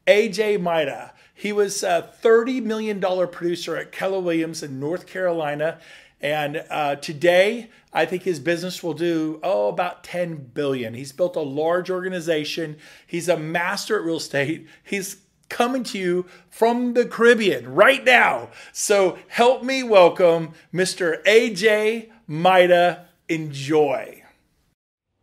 AJ Mida. He was a $30 million producer at Keller Williams in North Carolina. And today, I think his business will do, about $10 billion. He's built a large organization. He's a master at real estate. He's coming to you from the Caribbean right now. So help me welcome Mr. AJ Mida. Enjoy.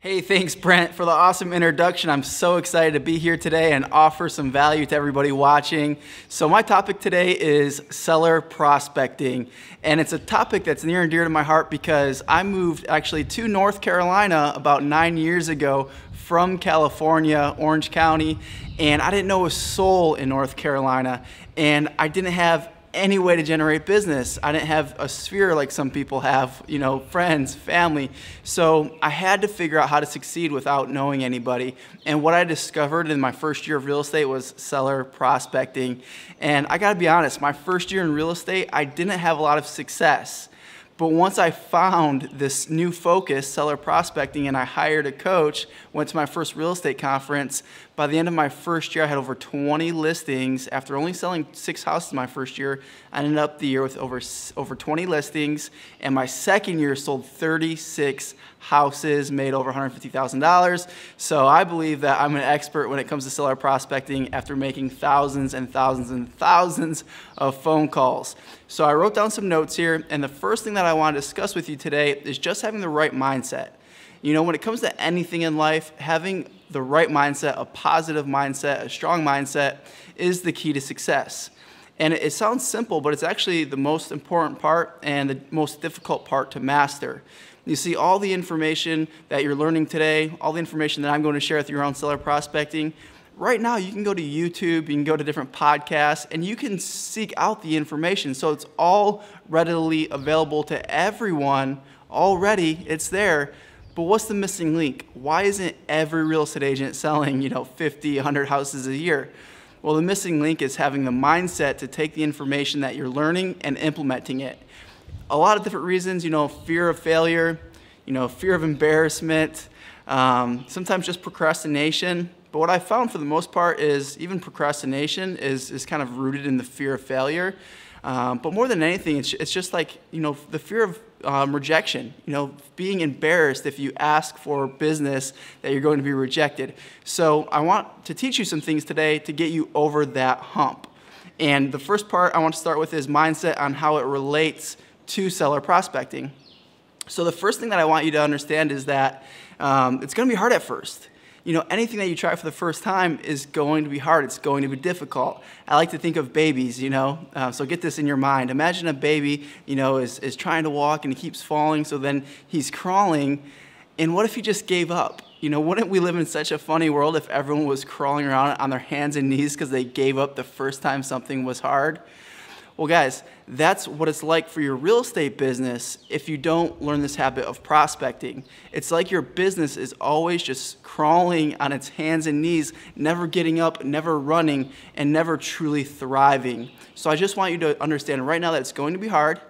Hey, thanks Brent for the awesome introduction. I'm so excited to be here today and offer some value to everybody watching. So my topic today is seller prospecting, and it's a topic that's near and dear to my heart because I moved actually to North Carolina about 9 years ago from California, Orange County, and I didn't know a soul in North Carolina, and I didn't have any way to generate business. I didn't have a sphere like some people have, friends, family. So I had to figure out how to succeed without knowing anybody. And what I discovered in my first year of real estate was seller prospecting. And I gotta be honest, my first year in real estate, I didn't have a lot of success. But once I found this new focus, seller prospecting, and I hired a coach, went to my first real estate conference, by the end of my first year, I had over 20 listings. After only selling 6 houses my first year, I ended up the year with over 20 listings. And my second year sold 36 houses, made over $150,000. So I believe that I'm an expert when it comes to seller prospecting after making thousands and thousands and thousands of phone calls. So I wrote down some notes here, and the first thing that I want to discuss with you today is just having the right mindset. When it comes to anything in life, having the right mindset, a positive mindset, a strong mindset is the key to success. And it sounds simple, but it's actually the most important part and the most difficult part to master. You see, all the information that you're learning today, all the information that I'm going to share with you around seller prospecting, right now you can go to YouTube, you can go to different podcasts, and you can seek out the information. So it's all readily available to everyone already. It's there. But what's the missing link? Why isn't every real estate agent selling, 50, 100 houses a year? Well, the missing link is having the mindset to take the information that you're learning and implementing it. A lot of different reasons, fear of failure, fear of embarrassment, sometimes just procrastination. But what I found for the most part is even procrastination is kind of rooted in the fear of failure. But more than anything, it's just like, the fear of rejection, being embarrassed if you ask for business that you're going to be rejected. So I want to teach you some things today to get you over that hump. And the first part I want to start with is mindset on how it relates to seller prospecting. So the first thing that I want you to understand is that it's going to be hard at first. Anything that you try for the first time is going to be hard. It's going to be difficult. I like to think of babies, so get this in your mind. Imagine a baby, is trying to walk and he keeps falling, so then he's crawling. And what if he just gave up? Wouldn't we live in such a funny world if everyone was crawling around on their hands and knees because they gave up the first time something was hard? Well, guys, that's what it's like for your real estate business if you don't learn this habit of prospecting. It's like your business is always just crawling on its hands and knees, never getting up, never running, and never truly thriving. So I just want you to understand right now that it's going to be hard,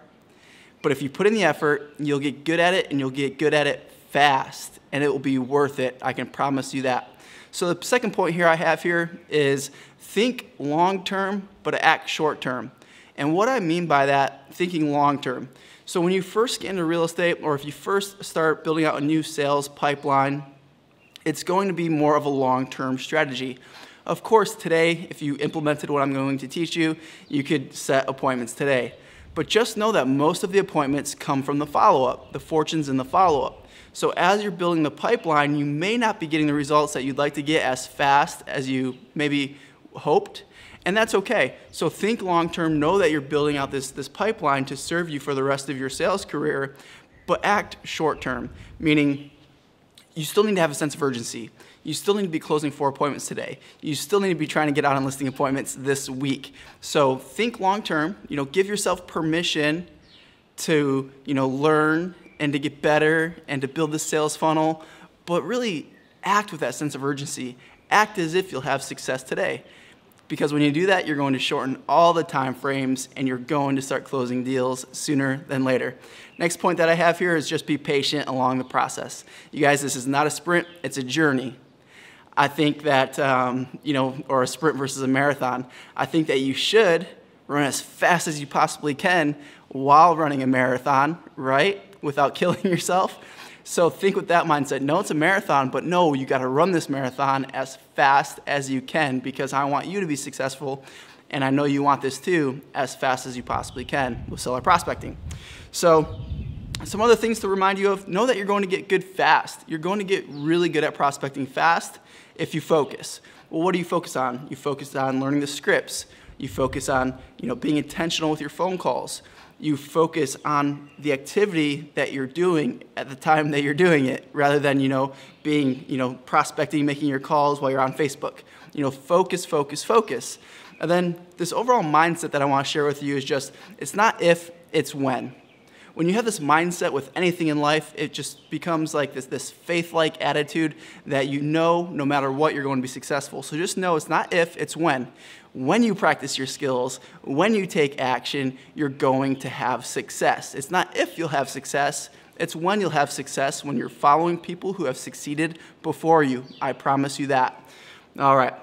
but if you put in the effort, you'll get good at it, and you'll get good at it fast, and it will be worth it. I can promise you that. So the second point here I have here is think long-term, but act short-term. And what I mean by that, thinking long-term. So when you first get into real estate, or if you first start building out a new sales pipeline, it's going to be more of a long-term strategy. Of course, today, if you implemented what I'm going to teach you, you could set appointments today. But just know that most of the appointments come from the follow-up, the fortunes in the follow-up. So as you're building the pipeline, you may not be getting the results that you'd like to get as fast as you maybe hoped. And that's okay. So think long-term, know that you're building out this pipeline to serve you for the rest of your sales career, but act short-term, meaning you still need to have a sense of urgency. You still need to be closing 4 appointments today. You still need to be trying to get out on listing appointments this week. So think long-term, give yourself permission to, learn and to get better and to build the sales funnel, but really act with that sense of urgency. Act as if you'll have success today. Because when you do that, you're going to shorten all the time frames and you're going to start closing deals sooner than later. Next point that I have here is just be patient along the process. You guys, this is not a sprint, it's a journey. I think that, or a sprint versus a marathon. I think that you should run as fast as you possibly can while running a marathon, right? Without killing yourself. So think with that mindset. No, it's a marathon, but no, you got to run this marathon as fast as you can because I want you to be successful, and I know you want this too, as fast as you possibly can with seller prospecting. So some other things to remind you of: know that you're going to get good fast. You're going to get really good at prospecting fast if you focus. Well, what do you focus on? You focus on learning the scripts. You focus on being intentional with your phone calls. You focus on the activity that you're doing at the time that you're doing it, rather than being prospecting, making your calls while you're on Facebook. Focus, focus, focus. And then this overall mindset that I want to share with you is just, it's not if, it's when. When you have this mindset with anything in life, it just becomes like this faith-like attitude that no matter what, you're going to be successful. So just know it's not if, it's when. When you practice your skills, when you take action, you're going to have success. It's not if you'll have success, it's when you'll have success, when you're following people who have succeeded before you. I promise you that. All right.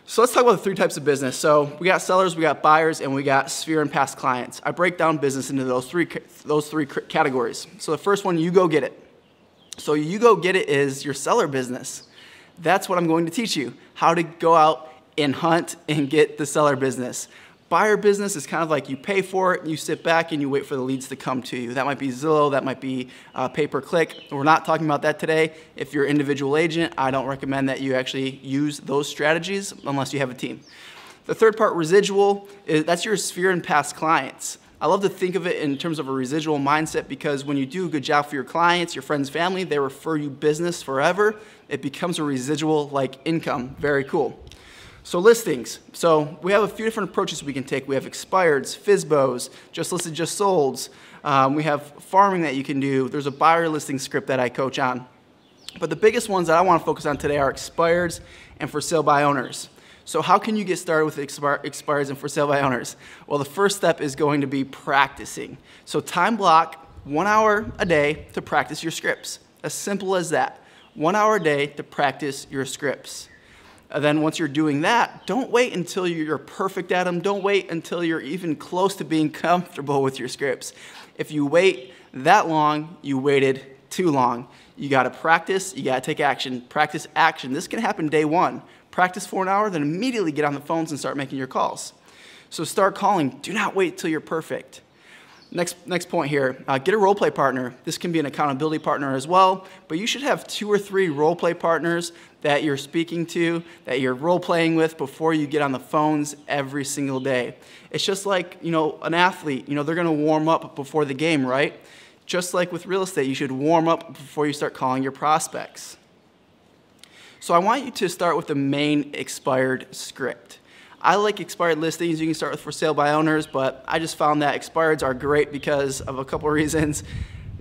So let's talk about the 3 types of business. So we got sellers, we got buyers, and we got sphere and past clients. I break down business into those three categories. So the first one, you go get it. So you go get it is your seller business. That's what I'm going to teach you, how to go out and hunt and get the seller business. Buyer business is kind of like you pay for it, and you sit back and you wait for the leads to come to you. That might be Zillow, that might be pay-per-click. We're not talking about that today. If you're an individual agent, I don't recommend that you actually use those strategies unless you have a team. The third part, residual, that's your sphere and past clients. I love to think of it in terms of a residual mindset because when you do a good job for your clients, your friends, family, they refer you business forever. It becomes a residual-like income. Very cool. So listings. So we have a few different approaches we can take. We have expireds, FSBOs, just listed, just solds. We have farming that you can do. There's a buyer listing script that I coach on. But the biggest ones that I want to focus on today are expireds and for sale by owners. So how can you get started with expireds and for sale by owners? Well, the first step is going to be practicing. So time block 1 hour a day to practice your scripts. As simple as that. 1 hour a day to practice your scripts. And then once you're doing that, don't wait until you're perfect at them. Don't wait until you're even close to being comfortable with your scripts. If you wait that long, you waited too long. You got to practice. You got to take action. Practice action. This can happen day 1. Practice for an hour, then immediately get on the phones and start making your calls. So start calling. Do not wait till you're perfect. Next point here, get a role play partner. This can be an accountability partner as well, but you should have 2 or 3 role play partners that you're speaking to, that you're role playing with before you get on the phones every single day. It's just like, an athlete, they're gonna warm up before the game, right? Just like with real estate, you should warm up before you start calling your prospects. So I want you to start with the main expired script. I like expired listings. You can start with for sale by owners, but I just found that expireds are great because of a couple of reasons.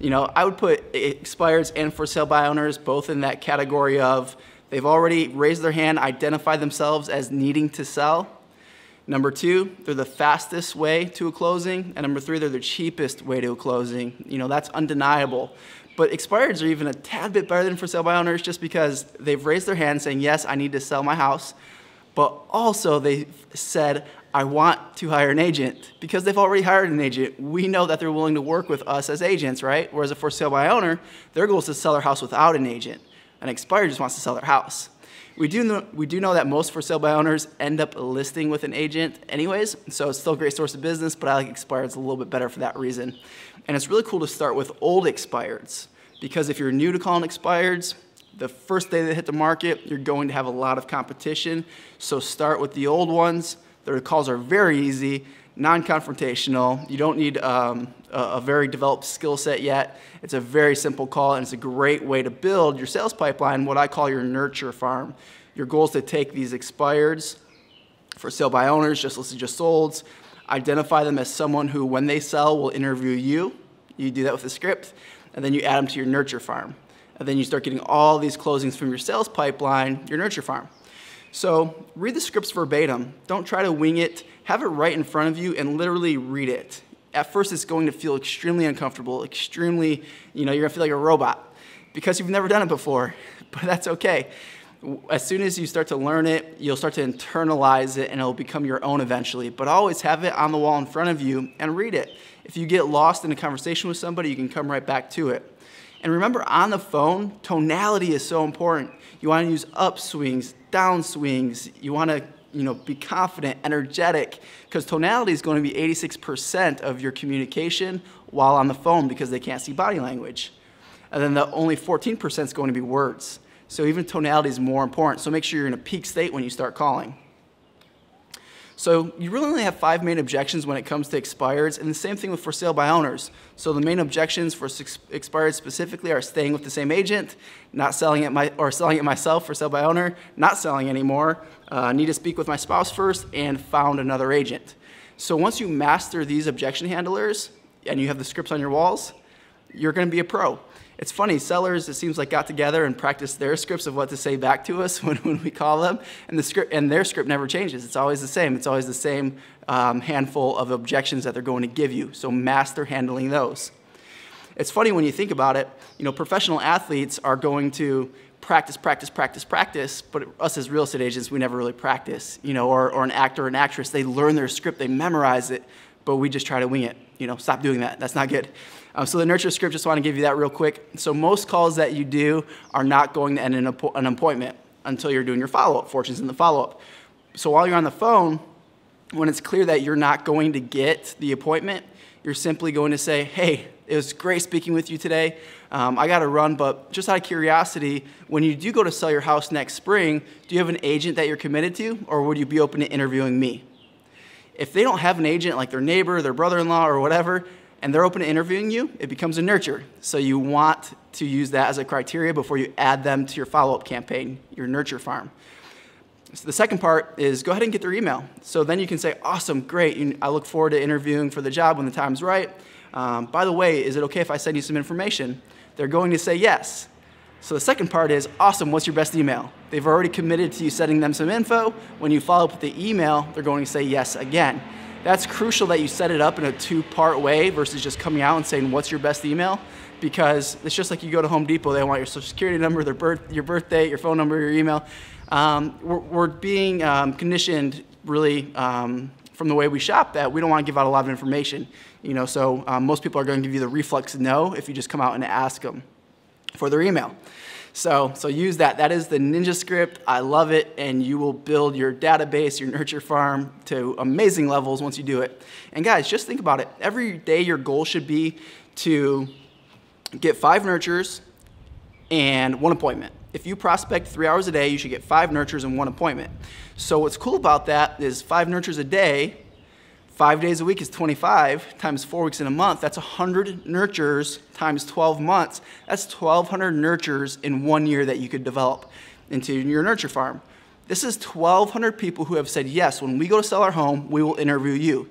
I would put expireds and for sale by owners both in that category of they've already raised their hand, identified themselves as needing to sell. Number 2, they're the fastest way to a closing. And number 3, they're the cheapest way to a closing. That's undeniable. But expireds are even a tad bit better than for sale by owners just because they've raised their hand saying, yes, I need to sell my house. But also they said, I want to hire an agent. Because they've already hired an agent, we know that they're willing to work with us as agents, right? Whereas a for sale by owner, their goal is to sell their house without an agent. An expired just wants to sell their house. We do know that most for sale by owners end up listing with an agent anyways, so it's still a great source of business, but I like expireds a little bit better for that reason. And it's really cool to start with old expireds, because if you're new to calling expireds, the first day they hit the market, you're going to have a lot of competition. So start with the old ones. Their calls are very easy, non-confrontational. You don't need a very developed skill set yet. It's a very simple call, and it's a great way to build your sales pipeline, what I call your nurture farm. Your goal is to take these expireds for sale by owners, just listed, just solds, identify them as someone who, when they sell, will interview you. You do that with a script, and then you add them to your nurture farm. And then you start getting all these closings from your sales pipeline, your nurture farm. So read the scripts verbatim. Don't try to wing it. Have it right in front of you and literally read it. At first, it's going to feel extremely uncomfortable, you're going to feel like a robot because you've never done it before, but that's okay. As soon as you start to learn it, you'll start to internalize it and it'll become your own eventually. But always have it on the wall in front of you and read it. If you get lost in a conversation with somebody, you can come right back to it. And remember, on the phone, tonality is so important. You want to use upswings, downswings. You want to be confident, energetic, because tonality is going to be 86% of your communication while on the phone because they can't see body language. And then the only 14% is going to be words. So even tonality is more important. So make sure you're in a peak state when you start calling. So you really only have 5 main objections when it comes to expireds, and the same thing with for sale by owners. So the main objections for expired specifically are staying with the same agent, not selling it selling it myself for sale by owner, not selling anymore, need to speak with my spouse first, and found another agent. So once you master these objection handlers and you have the scripts on your walls, you're going to be a pro. It's funny, sellers, it seems like, got together and practiced their scripts of what to say back to us when we call them, and their script never changes. It's always the same. It's always the same handful of objections that they're going to give you, so master handling those. It's funny when you think about it, professional athletes are going to practice, but us as real estate agents, we never really practice, or an actor or an actress, they learn their script, they memorize it, but we just try to wing it. Stop doing that. That's not good. So the nurture script, just want to give you that real quick. So most calls that you do are not going to end in an appointment until you're doing your follow-up. Fortune's in the follow-up. So while you're on the phone, when it's clear that you're not going to get the appointment, you're simply going to say, hey, it was great speaking with you today. I got to run, but just out of curiosity, when you do go to sell your house next spring, do you have an agent that you're committed to, or would you be open to interviewing me? If they don't have an agent, like their neighbor, their brother-in-law, or whatever, and they're open to interviewing you, it becomes a nurture. So you want to use that as a criteria before you add them to your follow-up campaign, your nurture farm. So the second part is go ahead and get their email. So then you can say, awesome, great, I look forward to interviewing for the job when the time's right. By the way, is it okay if I send you some information? They're going to say yes. So the second part is, awesome, what's your best email? They've already committed to you sending them some info. When you follow up with the email, they're going to say yes again. That's crucial that you set it up in a 2-part way versus just coming out and saying, what's your best email? Because it's just like you go to Home Depot, they want your social security number, your birth date, your phone number, your email. We're being conditioned really from the way we shop that we don't want to give out a lot of information. So most people are going to give you the reflex no if you just come out and ask them for their email. So use that. That is the ninja script. I love it, and you will build your database, your nurture farm to amazing levels once you do it. And guys, just think about it. Every day your goal should be to get 5 nurtures and 1 appointment. If you prospect 3 hours a day, you should get 5 nurtures and 1 appointment. So what's cool about that is 5 nurtures a day, 5 days a week is 25 times 4 weeks in a month. That's 100 nurtures times 12 months. That's 1,200 nurtures in 1 year that you could develop into your nurture farm. This is 1,200 people who have said, yes, when we go to sell our home, we will interview you.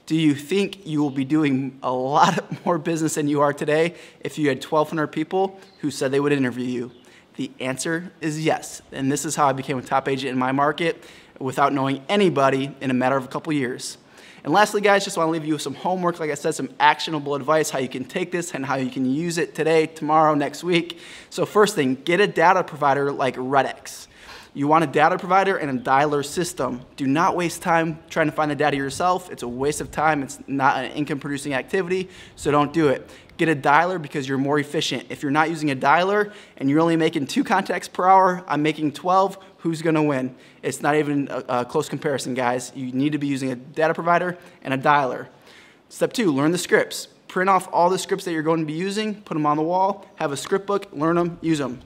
Do you think you will be doing a lot more business than you are today if you had 1,200 people who said they would interview you? The answer is yes. And this is how I became a top agent in my market without knowing anybody in a matter of a couple years. And lastly, guys, just want to leave you with some homework. Like I said, some actionable advice, how you can take this and how you can use it today, tomorrow, next week. So first thing, get a data provider like Redx. You want a data provider and a dialer system. Do not waste time trying to find the data yourself. It's a waste of time. It's not an income-producing activity, so don't do it. Get a dialer because you're more efficient. If you're not using a dialer and you're only making 2 contacts per hour, I'm making 12, who's going to win? It's not even a close comparison, guys. You need to be using a data provider and a dialer. Step 2, learn the scripts. Print off all the scripts that you're going to be using, put them on the wall, have a script book, learn them, use them.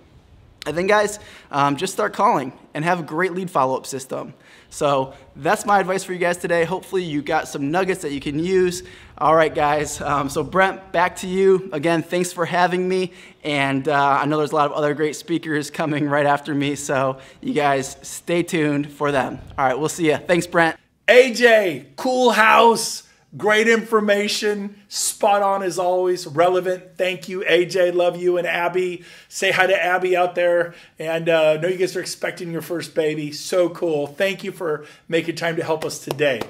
And then, guys, just start calling and have a great lead follow-up system. So that's my advice for you guys today. Hopefully you got some nuggets that you can use. All right, guys. So Brent, back to you. Again, thanks for having me. And I know there's a lot of other great speakers coming right after me. So you guys stay tuned for them. All right, we'll see you. Thanks, Brent. AJ, cool house. Great information, spot on as always, relevant. Thank you, AJ. Love you. And Abby, say hi to Abby out there. And know you guys are expecting your first baby. So cool. Thank you for making time to help us today.